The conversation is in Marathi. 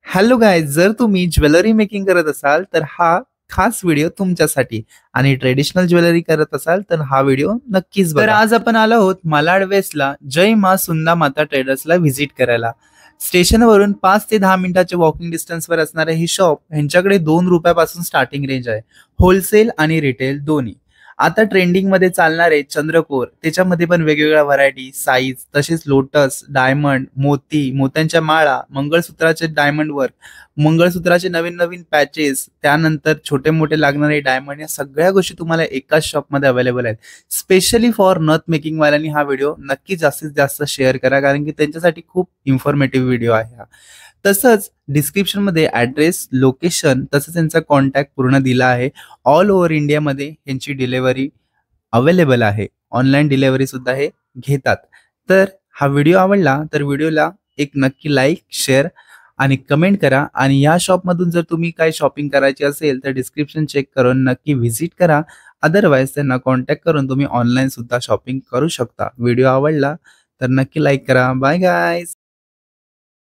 हॅलो गाईज, जर तुम्ही ज्वेलरी मेकिंग करत असाल तर हा खास व्हिडिओ तुमच्यासाठी आणि ट्रेडिशनल ज्वेलरी करत असाल तर हा व्हिडिओ नक्कीच बघा. तर आज आपण आलो आहोत मालाड वेस्टला जय मा सुंदा माता ट्रेडर्सला व्हिजिट करायला. स्टेशनवरून 5 ते 10 मिनिटाच्या वॉकिंग डिस्टन्सवर असणारे हे शॉप ह्यांच्याकडे 2 रुपयापासून स्टार्टिंग रेंज आहे, होलसेल आणि रिटेल दोन्ही. आता ट्रेंडिंग मध्ये चालणारे चंद्रकोर, त्याच्यामध्ये पण वेगवेगळ्या व्हरायटी, साईज, तसेच लोटस, डायमंड, मोती, मोत्यांच्या माळा, मंगळसूत्राचे डायमंड वर्क, मंगळसूत्राचे नवीन नवीन पॅचेस, त्यानंतर छोटे मोठे लागणारे डायमंड, या सगळ्या गोष्टी तुम्हाला एकाच शॉपमध्ये अवेलेबल आहेत. स्पेशली फॉर नथ मेकिंग वाल्यांनी हा व्हिडिओ नक्की जास्तीत जास्त शेअर करा, कारण की त्यांच्यासाठी खूप इन्फॉर्मेटिव्ह व्हिडिओ आहे हा. तसंच डिस्क्रिप्शन मध्ये ऍड्रेस, लोकेशन, तसंच त्यांचा कॉन्टॅक्ट पूर्ण दिला आहे. ऑल ओव्हर इंडियामध्ये यांची डिलेवरी अवेलेबल आहे. ऑनलाईन डिलेवरी सुद्धा हे घेतात. तर हा व्हिडिओ आवडला तर व्हिडिओला एक नक्की लाईक, शेअर आणि कमेंट करा. आणि या शॉपमधून जर तुम्ही काय शॉपिंग करायची असेल तर डिस्क्रिप्शन चेक करून नक्की व्हिजिट करा. अदरवाईज त्यांना कॉन्टॅक्ट करून तुम्ही ऑनलाईन सुद्धा शॉपिंग करू शकता. व्हिडिओ आवडला तर नक्की लाईक करा. Bye guys.